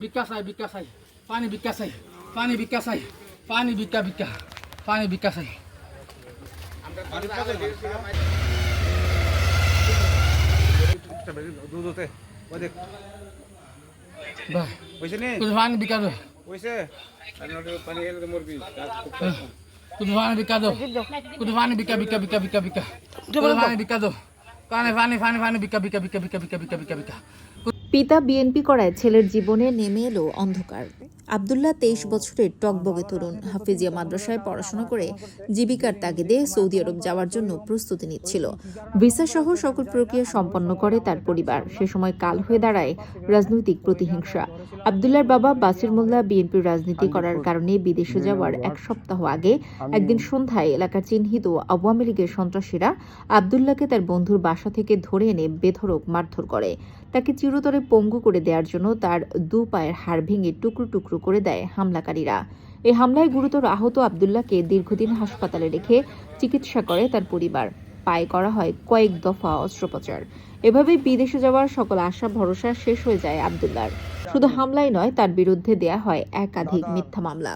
Bikasai, bikasai, pani bikasai, pani bikasai, pani bika bika, pani bikasai. Bah, kudu pani bikado. Kudu pani bikado. Kudu pani bika bika bika bika bika. Kudu pani bikado. Pani bika bika bika bika bika bika bika bika. পিতা BNP করায় ছেলের জীবনে নেমে এলো অন্ধকার। আব্দুল্লাহ 23 বছরের টকবগে তরুণ। হাফিজিয়া মাদ্রাসায় পড়াশোনা করে জীবিকার তাগিদে সৌদি আরব যাওয়ার জন্য প্রস্তুতি নিচ্ছিল। ভিসা সহ সকল প্রক্রিয়া সম্পন্ন করে তার পরিবার। সে সময় কাল হয়ে দাঁড়ায় রাজনৈতিক প্রতিহিংসা। আব্দুল্লাহর বাবা বাসির মোল্লা বিএনপির রাজনীতি করার কারণে বিদেশে যাওয়ার এক সপ্তাহ আগে একদিন সন্ধ্যায় এলাকার চিহ্নিত আওয়ামী লীগের সন্ত্রাসীরা আব্দুল্লাহকে তার বন্ধুর বাসা থেকে ধরে এনে বেধড়ক মারধর করে। তাকে চিরতরে পঙ্গু করে দেওয়ার জন্য তার দু পায়ের হাড় ভেঙে টুকরো টুকরো করে দেয় হামলাকারীরা। এই হামলায় গুরুতর আহত আব্দুল্লাহকে দীর্ঘদিন হাসপাতালে রেখে চিকিৎসা করে তার পরিবার। পায়ে করা হয় কয়েক দফা অস্ত্রোপচার। এভাবেই বিদেশে যাওয়ার সকল আশা ভরসা শেষ হয়ে যায় আব্দুল্লাহর। শুধু হামলাই নয়, তার বিরুদ্ধে দেয়া হয় একাধিক মিথ্যা মামলা।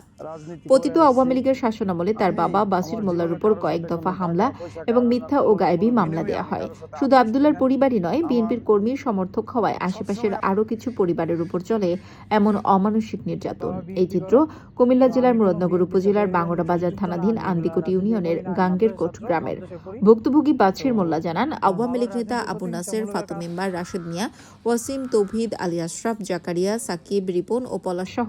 পতিত আওয়ামী লীগের শাসনামলে তার বাবা বাসির মোল্লার উপর কয়েক দফা হামলা এবং মিথ্যা ও গায়েবী মামলা দেয়া হয়। শুধু আব্দুল্লাহর পরিবারই নয়, বিএনপির কর্মী সমর্থক হওয়ায় আশেপাশের আরও কিছু পরিবারের উপর চলে এমন অমানসিক নির্যাতন। এই চিত্র কুমিল্লা জেলার মুরাদনগর উপজেলার বাঙ্গরা বাজার থানাধীন আন্দিকোট ইউনিয়নের গাঙ্গেরকোট গ্রামের। ভুক্তভোগী বাছির মোল্লা জানান, আওয়ামী লীগ নেতা আবু নাসের, ফাতু মেম্বার, রাশেদ মিয়া, ওয়াসিম, তৌহিদ, আলী আশরাফ, জাকারিয়া, সাকিব, রিপন ও পলাশ সহ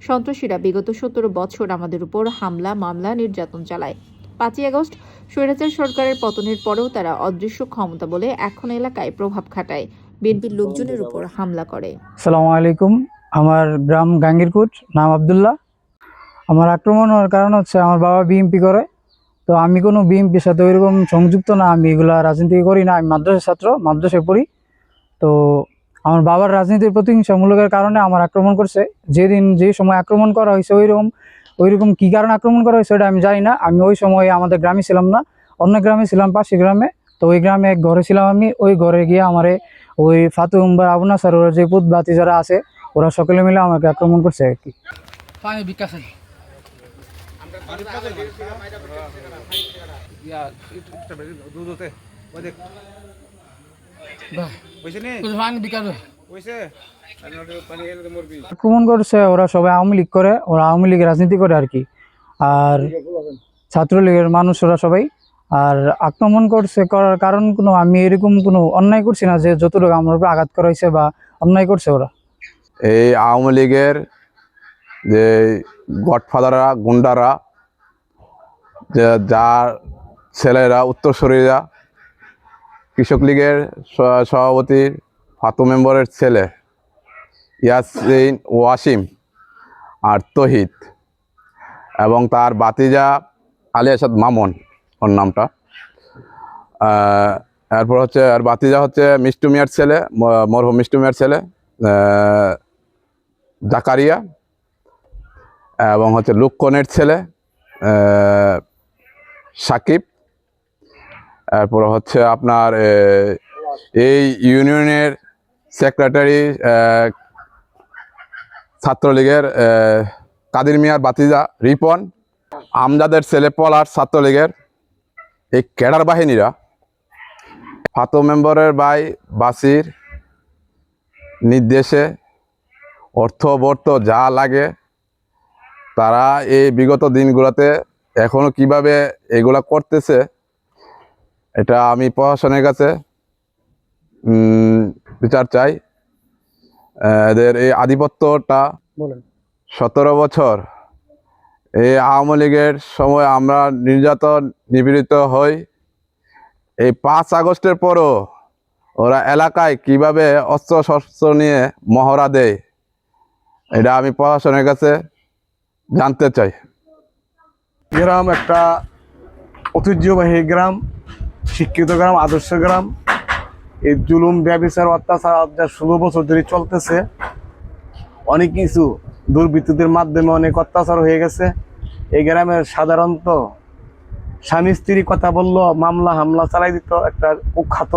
সন্ত্রাসীরা বিগত 17 বছর আমাদের উপর হামলা, মামলা, নির্যাতন চালায়। 5ই আগস্ট স্বৈরাচার সরকারের পতনের পরেও তারা অদৃশ্য ক্ষমতা বলে এখন এলাকায় প্রভাব খাটায়, বিএনপির লোকজনের উপর হামলা করে। আসসালামু আলাইকুম। আমার গ্রাম গাঙ্গেরকোট, নাম আব্দুল্লাহ। আমার আক্রমণ হওয়ার কারণ হচ্ছে আমার বাবা বিএমপি করে, তো আমি কোনো বিএমপির সাথে ওইরকম সংযুক্ত না। আমি এগুলা রাজনীতি করি না। আমি মাদ্রাসার ছাত্র, মাদ্রাসায় পড়ি। তো আমার বাবার রাজনীতির প্রতিহিংসামূলকের কারণে আমার আক্রমণ করছে। যে সময় আক্রমণ করা হয়েছে ওইরকম কি কারণে আক্রমণ করা হয়েছে ওটা আমি জানি না। আমি ওই সময় আমাদের গ্রামে ছিলাম না, অন্য গ্রামে ছিলাম, পাশে গ্রামে। তো ওই গ্রামে এক ঘরে ছিলাম আমি। ওই ঘরে গিয়ে আমারে ওই ফাতু মেম্বার, আবু নাসের, ওরা যে পুতবাতি যারা আছে ওরা সকলে মিলে আমাকে আক্রমণ করছে আর কি। পানি বিকাশাই। আক্রমণ করছে ওরা সবাই আওয়ামী লীগ করে, ওরা আওয়ামী লীগের রাজনীতি করে আর কি। আর ছাত্রলীগের মানুষ ওরা সবাই। আর আক্রমণ করার কারণ আমি এরকম কোনো অন্যায় করছি না যে যতটুকু আমার উপর আঘাত করা হয়েছে বা অন্যায় করছে ওরা। এই আওয়ামী লীগের যে গডফাদাররা, গুন্ডারা, যার ছেলেরা উত্তরসূরিরা, কৃষক লীগের সভাপতির ফাতু মেম্বারের ছেলে ইয়াসিন, ওয়াসিম আর তহিদ এবং তার বাতিজা আলী আসাদ মামুন, ওর নামটা। এরপর হচ্ছে আর বাতিজা হচ্ছে মিষ্টু মিয়ার ছেলে, মরহুম মিষ্টু মিয়ার ছেলে জাকারিয়া, এবং হচ্ছে লুক্ষণের ছেলে সাকিব। এরপর হচ্ছে আপনার এই ইউনিয়নের সেক্রেটারি ছাত্রলীগের কাদের মিয়ার বাতিজা রিপন, আমজাদের ছেলে পলাশ ছাত্রলীগের। এই ক্যাডার বাহিনীরা ফাতু মেম্বারের ভাই বাসির নির্দেশে অর্থবর্ত যা লাগে তারা এই বিগত দিনগুলোতে এখনো কিভাবে এগুলা করতেছে, এটা আমি প্রশাসনের কাছে বিচার চাই। এদের এই আধিপত্যটা 17 বছর এই আওয়ামী লীগের সময় আমরা নিপীড়িত হই। এই 5 আগস্টের পরও ওরা এলাকায় কিভাবে অস্ত্র শস্ত্র নিয়ে মহড়া দেয়, এটা আমি প্রশাসনের কাছে জানতে চাই। গ্রাম একটা ঐতিহ্যবাহী গ্রাম, শিক্ষিত গ্রাম, আদর্শ গ্রাম। এই জুলুম, ব্যভিচার, অত্যাচার 16 বছর ধরে চলতেছে। অনেক কিছু দুর্বৃত্তদের মাধ্যমে অনেক অত্যাচার হয়ে গেছে। এই গ্রামের সাধারণত স্বামী স্ত্রী কথা বললো মামলা হামলা চালাই দিত। একটা কুখ্যাত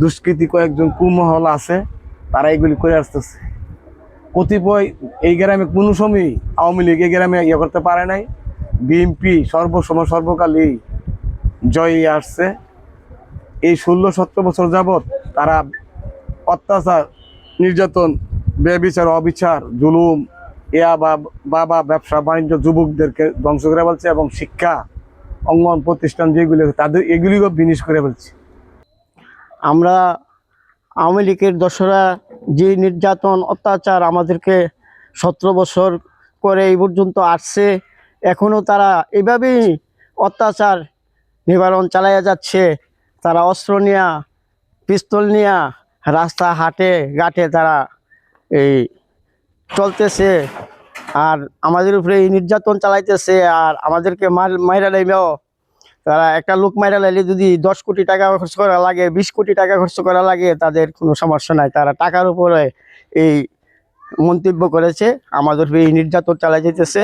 দুষ্কৃতী কয়েকজন কুমহল আছে, তারা এগুলি করে আসতেছে। কতিপয় এই গ্রামে কোনো সময় আওয়ামী লীগ এই গ্রামে ইয়ে করতে পারে নাই। বিএনপি সর্বসময় সর্বকালই জয়ী আসছে। এই 16-17 বছর যাবৎ তারা অত্যাচার, নির্যাতন, ব্যভিচার, অবিচার, জুলুম, বাবা ব্যবসা বাণিজ্য, যুবকদেরকে ধ্বংস করে ফেলছে এবং শিক্ষা অঙ্গন প্রতিষ্ঠান যেগুলি তাদের এগুলিও বিনিশ করে ফেলছে। আমরা আওয়ামী লীগের দোসরা যে নির্যাতন অত্যাচার আমাদেরকে 17 বছর করে এই পর্যন্ত আসছে, এখনও তারা এভাবেই অত্যাচার নিবারণ চালাইয়া যাচ্ছে। তারা অস্ত্র নিয়া, পিস্তল নিয়া রাস্তা হাটে ঘাটে তারা এই চলতেছে আর আমাদের উপরে এই নির্যাতন চালাইতেছে। আর আমাদেরকে মাইরা লাইলেও তারা একটা লোক মাইরা লাইলে যদি 10 কোটি টাকা খরচ করা লাগে, 20 কোটি টাকা খরচ করা লাগে, তাদের কোনো সমস্যা নাই। তারা টাকার উপরে এই মন্তব্য করেছে, আমাদের উপরে এই নির্যাতন চালাই যেতেছে।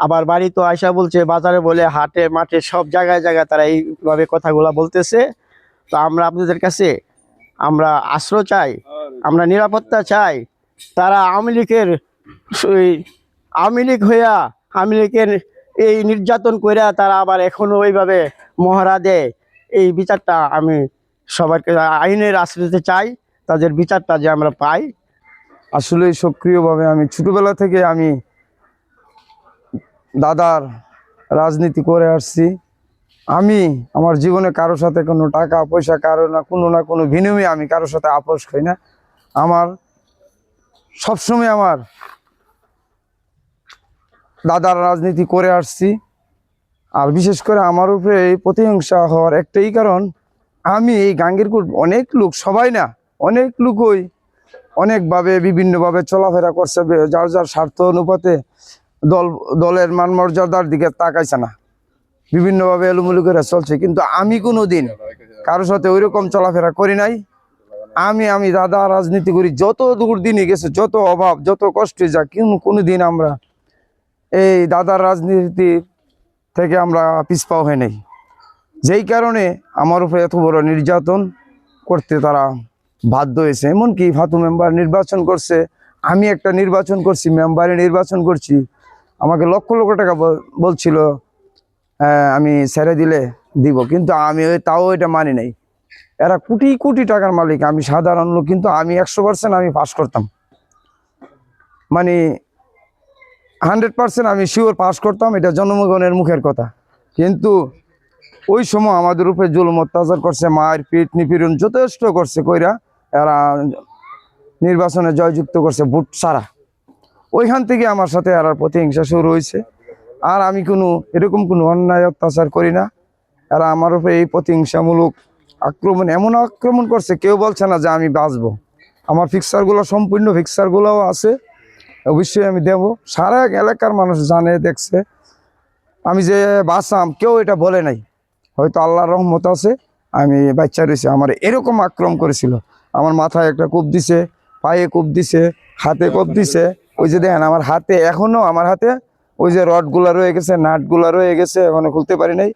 আবার বাড়ি তো আয়সা বলছে, বাজারে বলে, হাটে মাঠে সব জায়গায় জায়গায় তারা এইভাবে কথাগুলা বলতেছে। তো আমরা আপনাদের কাছে আমরা আশ্রয় চাই, আমরা নিরাপত্তা চাই। তারা আওয়ামী লীগের আওয়ামী লীগের এই নির্যাতন কইরা তারা আবার এখনো ওইভাবে মহড়া দেয়। এই বিচারটা আমি সবাইকে আইনের আশ্রয়তে চাই, তাদের বিচারটা যে আমরা পাই। আসলে সক্রিয়ভাবে আমি ছোটবেলা থেকে আমি দাদার রাজনীতি করে আসছি। আমি আমার জীবনে কারোর সাথে কোনো টাকা পয়সা না কোনো বিনিময়ে আমি কারোর সাথে আপোষ করি না। আমার সবসময় আমার দাদার রাজনীতি করে আসছি। আর বিশেষ করে আমার উপরে এই প্রতিহিংসা হওয়ার একটাই কারণ, আমি এই গাঙ্গীরকোট অনেক লোক, সবাই না, অনেক লোকই অনেকভাবে বিভিন্নভাবে চলাফেরা করছে, যার যার স্বার্থ অনুপাতে দলের মান মর্যাদার দিকে তাকাইছে না, বিভিন্নভাবে এলোমেলো করে চলছে। কিন্তু আমি কোনো দিন কারোর সাথে ওই রকম চলাফেরা করি নাই। আমি দাদা রাজনীতি করি, যত দূর দিনই গেছে, যত অভাব, যত কষ্টে যা, কোনো দিন আমরা এই দাদার রাজনীতি থেকে আমরা পিছপাও হয়ে নেই। যেই কারণে আমার উপরে এত বড় নির্যাতন করতে তারা বাধ্য হয়েছে। এমনকি ফাতু মেম্বার নির্বাচন করছে, আমি একটা নির্বাচন করছি, মেম্বারে নির্বাচন করছি, আমাকে লক্ষ লক্ষ টাকা বলছিল আমি ছেড়ে দিলে দিব, কিন্তু আমি তাও এটা মানি নাই। এরা কোটি কোটি টাকার মালিক, আমি সাধারণ লোক, কিন্তু আমি 100% আমি পাস করতাম, মানে 100% আমি শিওর পাস করতাম, এটা জনগণের মুখের কথা। কিন্তু ওই সময় আমাদের উপরে জুলুম অত্যাচার করছে, মার পিট নিপীড়ন যথেষ্ট করছে কইরা এরা নির্বাচনে জয়যুক্ত করছে ভোট ছাড়া। ওইখান থেকে আমার সাথে এরা প্রতিহিংসা শুরু হয়েছে। আর আমি এরকম কোনো অন্যায় অত্যাচার করি না। এরা আমার উপরে এই প্রতিহিংসামূলক এমন আক্রমণ করছে, কেউ বলছে না যে আমি বাঁচবো। আমার ফিক্সারগুলো সম্পূর্ণ ফিক্সারগুলোও আছে, অবশ্যই আমি দেব। সারা এলাকার মানুষ জানে, দেখছে আমি যে বাঁচাম, কেউ এটা বলে নাই। হয়তো আল্লাহর রহমত আছে আমি বাচ্চা রয়েছে। আমার এরকম আক্রমণ করেছিল, আমার মাথায় একটা কোপ দিছে, পায়ে কোপ দিছে, হাতে কোপ দিছে। ওই যে দেখেন আমার হাতে, এখনো আমার হাতে ওই যে রডগুলা রয়ে গেছে, নাটগুলা রয়ে গেছে, এখনো খুলতে পারি নাই।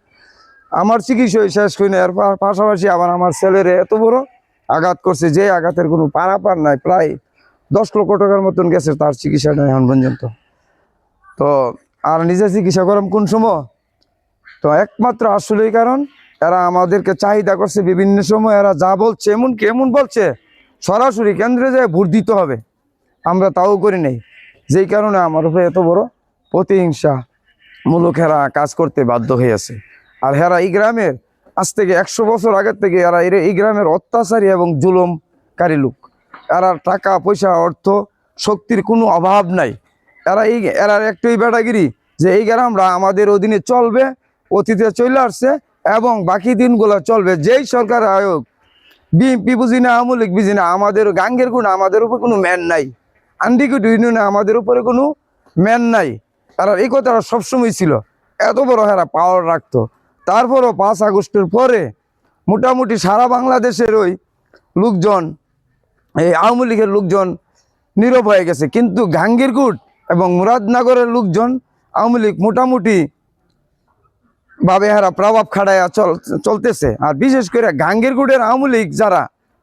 আমার চিকিৎসা শেষ করি না। এর পাশাপাশি আবার আমার ছেলের এত বড় আঘাত করছে, যে আঘাতের কোনো পারাপার নাই, প্রায় 10 লক্ষ টাকার মতন গেছে তার চিকিৎসাটা এখন পর্যন্ত। তো আর নিজে চিকিৎসা করাম কোন সময়? তো একমাত্র আসলেই কারণ এরা আমাদেরকে চাহিদা করছে বিভিন্ন সময়। এরা যা বলছে, এমন বলছে সরাসরি কেন্দ্রে যায় ভোট দিতে হবে, আমরা তাও করি নাই। যেই কারণে আমার উপরে এত বড় প্রতিহিংসা মূলক এরা কাজ করতে বাধ্য হয়েছে। আর এরা এই গ্রামের আজ থেকে 100 বছর আগের থেকে এরা এই গ্রামের অত্যাচারী এবং জুলুমকারী লোক। এরা টাকা পয়সা অর্থ শক্তির কোনো অভাব নাই। এরা একটাই বেটাগিরি যে এই গ্রামরা আমাদের অধীনে চলবে, অতীতে চলে আসছে এবং বাকি দিনগুলো চলবে। যেই সরকার আয়োগ, বিএনপি বুঝি না, আওয়ামী লীগ বুঝি না, আমাদের গাঙ্গেরকোট আমাদের উপর কোনো ম্যান নাই, আন্দিকুট ইউনিয়নে আমাদের উপরে কোনো ম্যান নাই। তারা এই কথাটা সবসময় ছিল, এত বড় হেরা পাওয়ার রাখতো। তারপরও 5 আগস্টের পরে মোটামুটি সারা বাংলাদেশের ওই লোকজন, এই আওয়ামী লীগের লোকজন নীরব হয়ে গেছে। কিন্তু গাঙ্গীরকোট এবং মুরাদনগরের লোকজন আওয়ামী লীগ মোটামুটি ভাবে এরা প্রভাব খাড়াইয়া চলতেছে। আর বিশেষ করে গাঙ্গীরকোটের আওয়ামী লীগ যারা,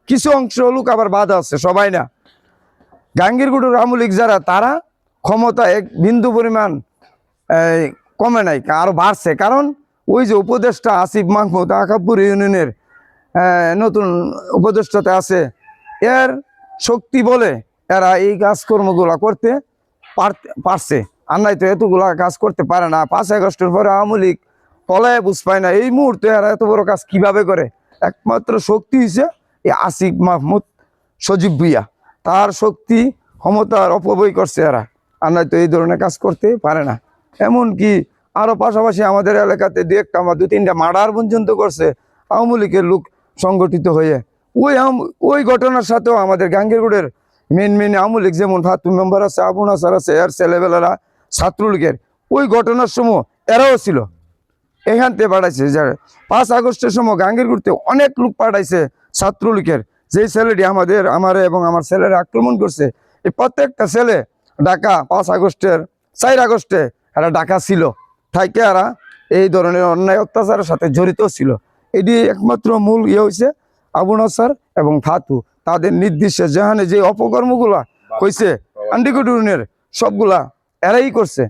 কিছু অংশ লোক আবার বাধা আছে, সবাই না, গাঙ্গীরগুড়ের আওয়ামী লীগ যারা, তারা ক্ষমতা এক বিন্দু পরিমাণ কমে নাই, আরো বাড়ছে। কারণ ওই যে উপদেষ্টা আসিফ মাহমুদ আকাপুর ইউনিয়নের নতুন উপদেষ্টাতে আছে, এর শক্তি বলে এরা এই কাজকর্মগুলা করতে পারছে। আর নাই তো এতগুলা কাজ করতে পারে না। 5 আগস্টের পরে আওয়ামী লীগ পলায় বুঝ পায় না এই মুহূর্তে এরা এত বড় কাজ কিভাবে করে। একমাত্র শক্তি হচ্ছে এই আসিফ মাহমুদ সজীব ভুইয়া, তার শক্তি ক্ষমতার অপব্যয় করছে এরা। আর নাই তো এই ধরনের কাজ করতে পারে না। এমনকি আরো পাশাপাশি আমাদের এলাকাতে 2-3টা মার্ডার পর্যন্ত করছে আওয়ামী লীগের লোক সংগঠিত হয়ে। ওই ঘটনার সাথেও আমাদের গাঙ্গীরগুড়ের মেন আওয়ামী লীগ যেমন ফাতু মেম্বার আছে, আবু নাসার আছে, এর ছেলেবেলারা ছাত্রলীগের ওই ঘটনার সময় এরাও ছিল। এখান থেকে পাঠাইছে যে 5 আগস্টের সময় গাঙ্গীরগুড়তে অনেক লোক পাঠাইছে ছাত্রলীগের। যেই ছেলেটি আমার এবং আমার ছেলেরা আক্রমণ করছে, এই প্রত্যেকটা ছেলে ঢাকা 5 আগস্টের 4 আগস্টে এরা ঢাকা ছিল, থাইকে এরা এই ধরনের অন্যায় অত্যাচারের সাথে জড়িত ছিল। এটি একমাত্র মূল হয়েছে আবু নাসার এবং ফাতু, তাদের নির্দিষ্টে যেখানে যে অপকর্মগুলা হয়েছে আন্ডিকুট ইউনিয়নের সবগুলা এরাই করছে।